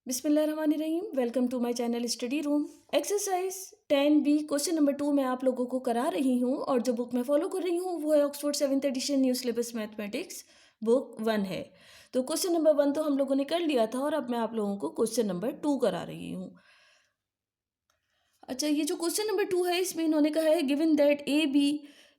बिस्मिल्लाहिर्रहमानिर्रहीम। Welcome to my channel study room. Exercise 10B question number 2 मैं आप लोगों को करा रही हूँ और जो बुक मैं फॉलो कर रही हूँ वो है Oxford 7th edition new syllabus mathematics book 1 है। तो क्वेश्चन नंबर 1 तो हम लोगों ने कर लिया था और अब मैं आप लोगों को क्वेश्चन नंबर 2 करा रही हूँ। अच्छा, ये जो क्वेश्चन नंबर 2 है इसमें इन्होंने कहा है given that A B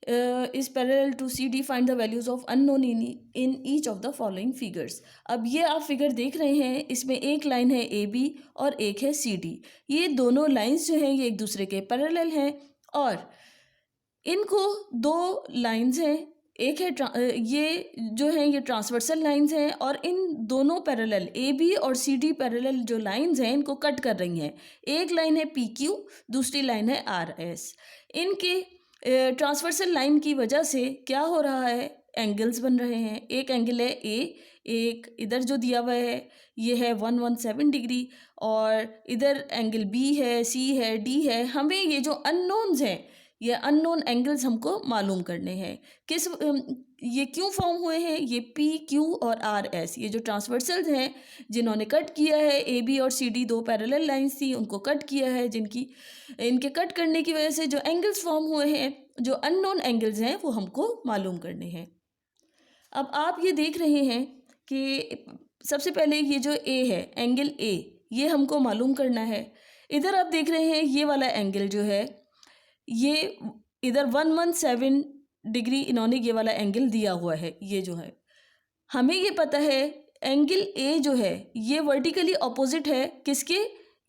is parallel to C D, find the values of unknown in each of the following figures. अब ये आप फिगर देख रहे हैं, इसमें एक लाइन है ए बी और एक है सी डी। ये दोनों लाइंस जो हैं ये एक दूसरे के पैरेलल हैं और इनको दो लाइंस हैं, एक है ये जो है ये ट्रांसवर्सल लाइंस हैं और इन दोनों पैरेलल ए बी और सी डी पैरेलल जो लाइंस हैं इनको कट कर रही हैं। एक लाइन है पी क्यू, दूसरी लाइन है आर एस। इनके ट्रांसवर्सल लाइन की वजह से क्या हो रहा है, एंगल्स बन रहे हैं। एक एंगल है ए, एक इधर जो दिया हुआ है ये है 117 डिग्री और इधर एंगल बी है, सी है, डी है। हमें ये जो अननोन्स हैं ये अननोन एंगल्स हमको मालूम करने हैं। ये क्यों फॉर्म हुए हैं, ये पी क्यू और आर एस, ये जो ट्रांसवर्सल्स हैं जिन्होंने कट किया है, ए बी और सी डी दो पैरेलल लाइंस थी उनको कट किया है, इनके कट करने की वजह से जो एंगल्स फॉर्म हुए हैं, जो अननोन एंगल्स हैं वो हमको मालूम करने हैं। अब आप ये देख रहे हैं कि सबसे पहले ये जो ए है, एंगल ए, ये हमको मालूम करना है। इधर आप देख रहे हैं ये वाला एंगल जो है ये इधर 117 डिग्री इन्होंने ये वाला एंगल दिया हुआ है। ये जो है हमें ये पता है एंगल ए जो है ये वर्टिकली ऑपोजिट है किसके,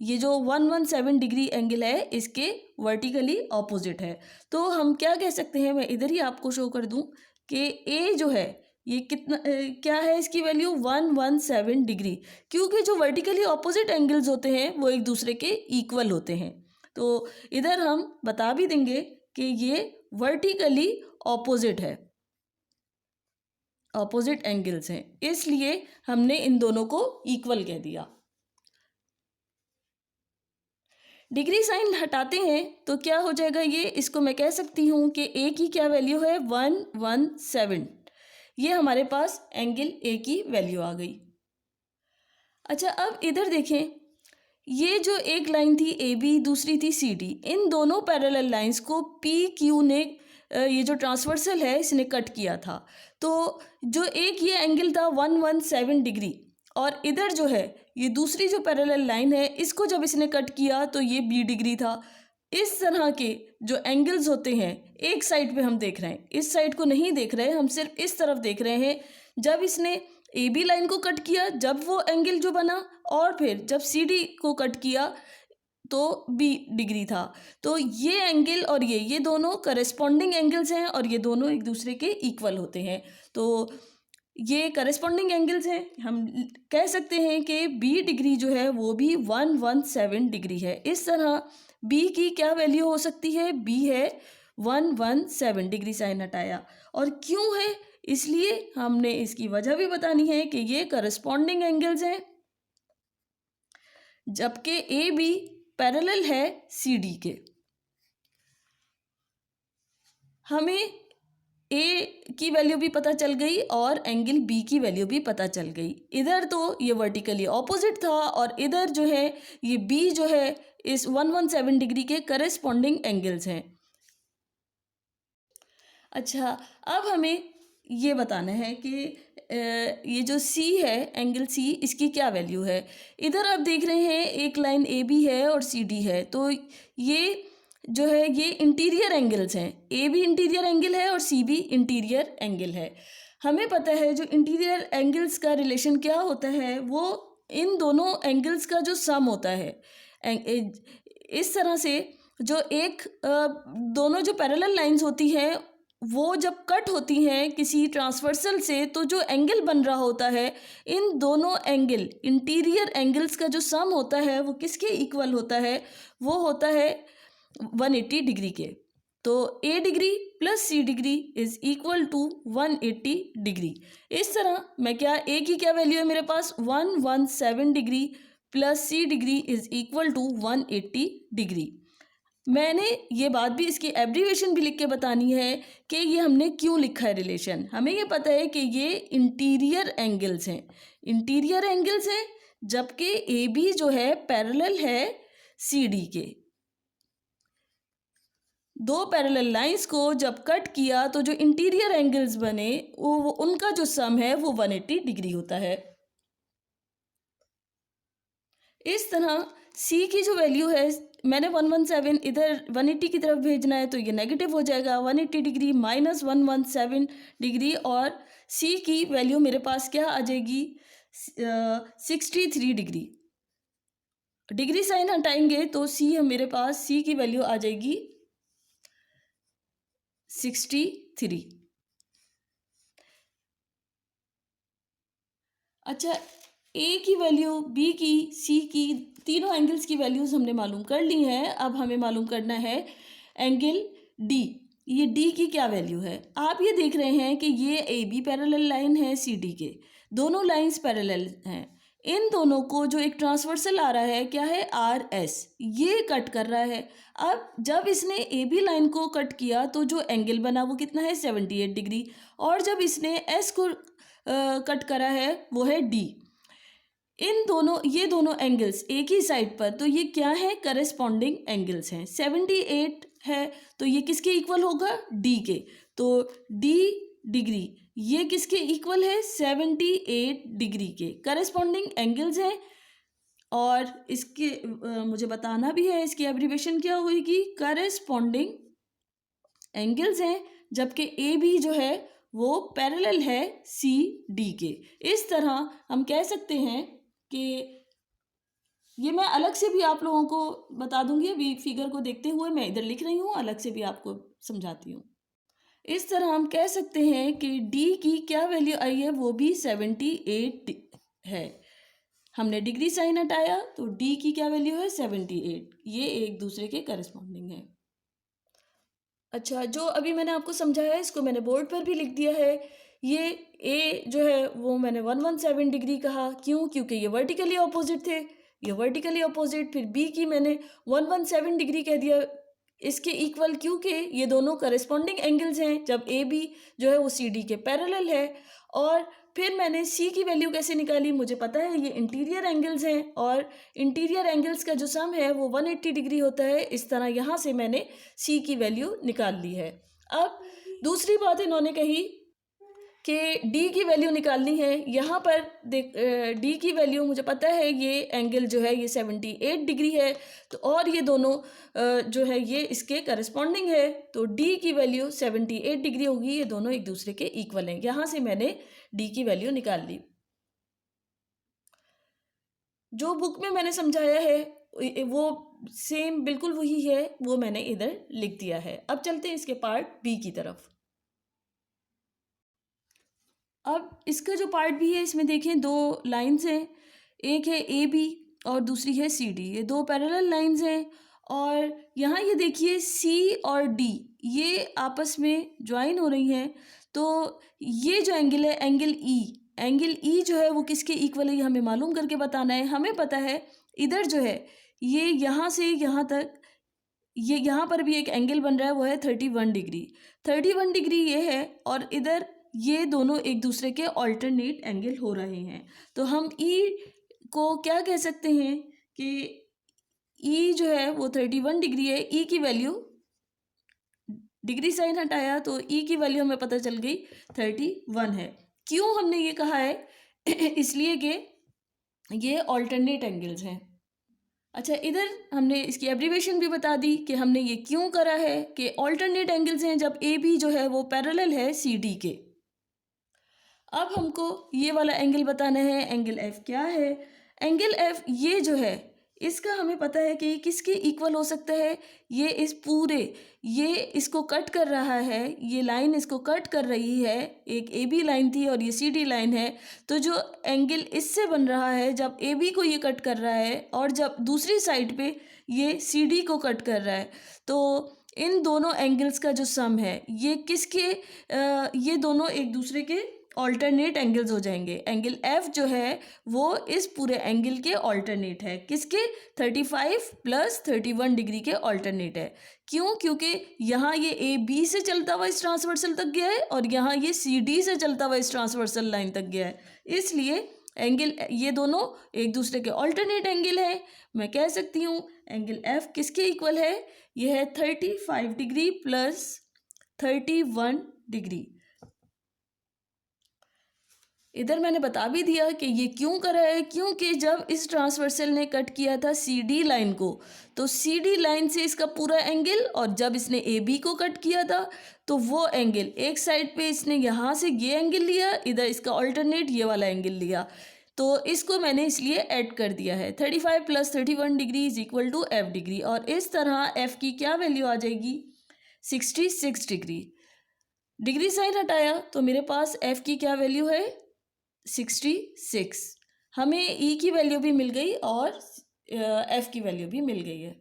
ये जो 117 डिग्री एंगल है इसके वर्टिकली ऑपोजिट है। तो हम क्या कह सकते हैं, मैं इधर ही आपको शो कर दूं कि ए जो है ये कितना क्या है, इसकी वैल्यू 117 डिग्री, क्योंकि जो वर्टिकली ऑपोजिट एंगल्स होते हैं वो एक दूसरे के इक्वल होते हैं। तो इधर हम बता भी देंगे कि ये वर्टिकली ऑपोजिट है, ऑपोजिट एंगल्स हैं, इसलिए हमने इन दोनों को इक्वल कह दिया। डिग्री साइन हटाते हैं तो क्या हो जाएगा, ये इसको मैं कह सकती हूँ कि ए की क्या वैल्यू है 117। ये हमारे पास एंगल ए की वैल्यू आ गई। अच्छा, अब इधर देखें, ये जो एक लाइन थी ए बी, दूसरी थी सी डी, इन दोनों पैरेलल लाइंस को पी क्यू ने ये जो ट्रांसवर्सल है इसने कट किया था। तो जो एक ये एंगल था 117 डिग्री और इधर जो है ये दूसरी जो पैरेलल लाइन है इसको जब इसने कट किया तो ये 20 डिग्री था। इस तरह के जो एंगल्स होते हैं एक साइड पे हम देख रहे हैं, इस साइड को नहीं देख रहे, हम सिर्फ इस तरफ देख रहे हैं। जब इसने ए बी लाइन को कट किया जब वो एंगल जो बना, और फिर जब सी डी को कट किया तो 20 डिग्री था। तो ये एंगल और ये दोनों करस्पॉन्डिंग एंगल्स हैं और ये दोनों एक दूसरे के इक्वल होते हैं। तो ये करस्पॉन्डिंग एंगल्स हैं, हम कह सकते हैं कि बी डिग्री जो है वो भी 117 डिग्री है। इस तरह बी की क्या वैल्यू हो सकती है, बी है 117 डिग्री, साइन हटाया। और क्यों है, इसलिए हमने इसकी वजह भी बतानी है कि ये करस्पॉन्डिंग एंगल्स हैं जबकि ए बी पैरेलल है सी डी के। हमें ए की वैल्यू भी पता चल गई और एंगल बी की वैल्यू भी पता चल गई। इधर तो ये वर्टिकली ऑपोजिट था और इधर जो है ये बी जो है इस 117 डिग्री के करस्पॉन्डिंग एंगल्स हैं। अच्छा, अब हमें ये बताना है कि ये जो सी है, एंगल सी, इसकी क्या वैल्यू है। इधर आप देख रहे हैं एक लाइन ए बी है और सी डी है, तो ये जो है ये इंटीरियर एंगल्स हैं, ए भी इंटीरियर एंगल है और सी भी इंटीरियर एंगल है। हमें पता है जो इंटीरियर एंगल्स का रिलेशन क्या होता है, वो इन दोनों एंगल्स का जो सम होता है। इस तरह से जो दोनों जो पैरेलल लाइंस होती हैं वो जब कट होती हैं किसी ट्रांसवर्सल से तो जो एंगल बन रहा होता है, इन दोनों एंगल इंटीरियर एंगल्स का जो सम होता है वो किसके इक्वल होता है, वो होता है 180 डिग्री के। तो A degree plus C degree is equal to 180 degree. इस तरह मैं क्या, ए की क्या वैल्यू है मेरे पास 117 degree plus C degree is equal to 180 degree. मैंने ये बात भी, इसकी एब्रीवेशन भी लिख के बतानी है कि ये हमने क्यों लिखा है रिलेशन। हमें ये पता है कि ये इंटीरियर एंगल्स हैं, इंटीरियर एंगल्स हैं जबकि ए बी जो है पैरेलल है सी डी के। दो पैरेलल लाइंस को जब कट किया तो जो इंटीरियर एंगल्स बने वो उनका जो सम है वो 180 डिग्री होता है। इस तरह सी की जो वैल्यू है, मैंने 117 इधर 180 की तरफ भेजना है तो ये नेगेटिव हो जाएगा, 180 डिग्री माइनस 117 डिग्री, और सी की वैल्यू मेरे पास क्या आ जाएगी 63 डिग्री। डिग्री साइन हटाएंगे तो मेरे पास सी की वैल्यू आ जाएगी 63। अच्छा, ए की वैल्यू, बी की, सी की, तीनों एंगल्स की वैल्यूज़ हमने मालूम कर ली हैं। अब हमें मालूम करना है एंगल डी। ये डी की क्या वैल्यु है? आप ये देख रहे हैं कि ये ए बी पैरेलल लाइन है सी डी के, दोनों लाइंस पैरेलल हैं। इन दोनों को जो एक ट्रांसवर्सल आ रहा है क्या है आर एस, ये कट कर रहा है। अब जब इसने ए बी लाइन को कट किया तो जो एंगल बना वो कितना है 78 डिग्री, और जब इसने एस को कट करा है वो है डी। इन दोनों, ये दोनों एंगल्स एक ही साइड पर, तो ये क्या है करस्पॉन्डिंग एंगल्स हैं। 78 है तो ये किसके इक्वल होगा डी के, तो डी डिग्री ये किसके इक्वल है 78 डिग्री के करस्पॉन्डिंग एंगल्स हैं। और इसके मुझे बताना भी है इसकी एब्रीवेशन क्या होगी, करस्पॉन्डिंग एंगल्स हैं, जबकि ए बी जो है वो पैरेलल है सी डी के। इस तरह हम कह सकते हैं कि ये मैं अलग से भी आप लोगों को बता दूंगी, अभी फिगर को देखते हुए मैं इधर लिख रही हूँ, अलग से भी आपको समझाती हूँ। इस तरह हम कह सकते हैं कि डी की क्या वैल्यू आई है, वो भी 78 है। हमने डिग्री साइन हटाया तो डी की क्या वैल्यू है 78, ये एक दूसरे के करस्पॉन्डिंग है। अच्छा, जो अभी मैंने आपको समझाया है इसको मैंने बोर्ड पर भी लिख दिया है। ये ए जो है वो मैंने 117 डिग्री कहा, क्यों? क्योंकि ये वर्टिकली ऑपोजिट थे, ये वर्टिकली ऑपोजिट। फिर बी की मैंने 117 डिग्री कह दिया इसके इक्वल, क्योंकि ये दोनों करस्पॉन्डिंग एंगल्स हैं जब ए बी जो है वो सी डी के पैरेलल है। और फिर मैंने सी की वैल्यू कैसे निकाली, मुझे पता है ये इंटीरियर एंगल्स हैं और इंटीरियर एंगल्स का जो सम है वो 180 डिग्री होता है। इस तरह यहाँ से मैंने सी की वैल्यू निकाल ली है। अब दूसरी बात इन्होंने कही कि डी की वैल्यू निकालनी है। यहाँ पर देख, डी की वैल्यू मुझे पता है ये एंगल जो है ये 78 डिग्री है, तो और ये दोनों जो है ये इसके करस्पॉन्डिंग है, तो डी की वैल्यू 78 डिग्री होगी। ये दोनों एक दूसरे के इक्वल हैं। यहाँ से मैंने डी की वैल्यू निकाल ली। जो बुक में मैंने समझाया है वो सेम बिल्कुल वही है, वो मैंने इधर लिख दिया है। अब चलते हैं इसके पार्ट बी की तरफ। अब इसका जो पार्ट भी है इसमें देखें दो लाइंस हैं, एक है ए बी और दूसरी है सी डी। ये दो पैरेलल लाइंस हैं और यहाँ ये देखिए सी और डी ये आपस में ज्वाइन हो रही हैं। तो ये जो एंगल है एंगल ई जो है वो किसके इक्वल है ये हमें मालूम करके बताना है। हमें पता है इधर जो है ये यहाँ से यहाँ तक ये यहाँ पर भी एक एंगल बन रहा है, वो है 31 डिग्री। 31 डिग्री ये है और इधर ये दोनों एक दूसरे के ऑल्टरनेट एंगल हो रहे हैं। तो हम ई को क्या कह सकते हैं कि ई जो है वो 31 डिग्री है। ई की वैल्यू, डिग्री साइन हटाया तो ई की वैल्यू हमें पता चल गई 31 है। क्यों हमने ये कहा है इसलिए कि ये ऑल्टरनेट एंगल्स हैं। अच्छा, इधर हमने इसकी एब्रीवेशन भी बता दी कि हमने ये क्यों करा है कि ऑल्टरनेट एंगल्स हैं जब ए बी जो है वो पैरेलल है सी डी के। अब हमको ये वाला एंगल बताना है, एंगल एफ क्या है। एंगल एफ ये जो है इसका हमें पता है कि किसके इक्वल हो सकता है, ये इस पूरे, ये इसको कट कर रहा है, ये लाइन इसको कट कर रही है, एक ए बी लाइन थी और ये सी डी लाइन है। तो जो एंगल इससे बन रहा है जब ए बी को ये कट कर रहा है और जब दूसरी साइड पे ये सी डी को कट कर रहा है, तो इन दोनों एंगल्स का जो सम है ये किसके ये दोनों एक दूसरे के ऑल्टरनेट एंगल्स हो जाएंगे। एंगल एफ जो है वो इस पूरे एंगल के ऑल्टरनेट है, किसके 35 प्लस 31 डिग्री के ऑल्टरनेट है। क्यों? क्योंकि यहाँ ये ए बी से चलता हुआ इस ट्रांसवर्सल तक गया है और यहाँ ये सी डी से चलता हुआ इस ट्रांसवर्सल लाइन तक गया है, इसलिए एंगल, ये दोनों एक दूसरे के ऑल्टरनेट एंगल है। मैं कह सकती हूँ एंगल एफ किसके इक्वल है, यह है 35 डिग्री प्लस 31 डिग्री। इधर मैंने बता भी दिया कि ये क्यों करा है, क्योंकि जब इस ट्रांसवर्सल ने कट किया था सी डी लाइन को, तो सी डी लाइन से इसका पूरा एंगल, और जब इसने ए बी को कट किया था तो वो एंगल एक साइड पे इसने यहाँ से ये एंगल लिया, इधर इसका ऑल्टरनेट ये वाला एंगल लिया, तो इसको मैंने इसलिए ऐड कर दिया है। 35 plus 31 degree is equal to F degree, और इस तरह एफ की क्या वैल्यू आ जाएगी, 66 डिग्री। डिग्री साइन हटाया तो मेरे पास एफ की क्या वैल्यू है, 66। हमें ई की वैल्यू भी मिल गई और एफ की वैल्यू भी मिल गई है।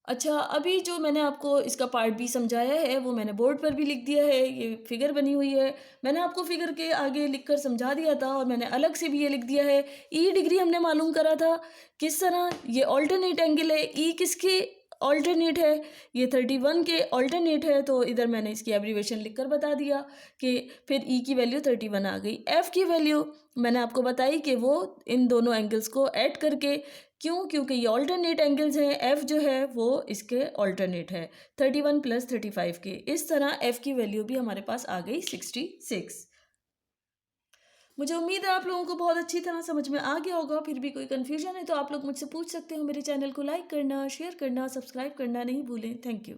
अच्छा, अभी जो मैंने आपको इसका पार्ट भी समझाया है वो मैंने बोर्ड पर भी लिख दिया है, ये फिगर बनी हुई है। मैंने आपको फिगर के आगे लिखकर समझा दिया था, और मैंने अलग से भी ये लिख दिया है। ई डिग्री हमने मालूम करा था किस तरह, ये ऑल्टरनेट एंगल है, ई किसके ऑल्टरनेट है, ये 31 के ऑल्टरनेट है, तो इधर मैंने इसकी एब्रीवेशन लिखकर बता दिया कि फिर ई की वैल्यू 31 आ गई। एफ की वैल्यू मैंने आपको बताई कि वो इन दोनों एंगल्स को ऐड करके, क्यों, क्योंकि ये ऑल्टरनेट एंगल्स हैं, एफ जो है वो इसके ऑल्टरनेट है 31 प्लस 35 के। इस तरह एफ की वैल्यू भी हमारे पास आ गई 66। मुझे उम्मीद है आप लोगों को बहुत अच्छी तरह समझ में आ गया होगा। फिर भी कोई कन्फ्यूजन है तो आप लोग मुझसे पूछ सकते हो। मेरे चैनल को लाइक करना, शेयर करना, सब्सक्राइब करना नहीं भूलें। Thank you.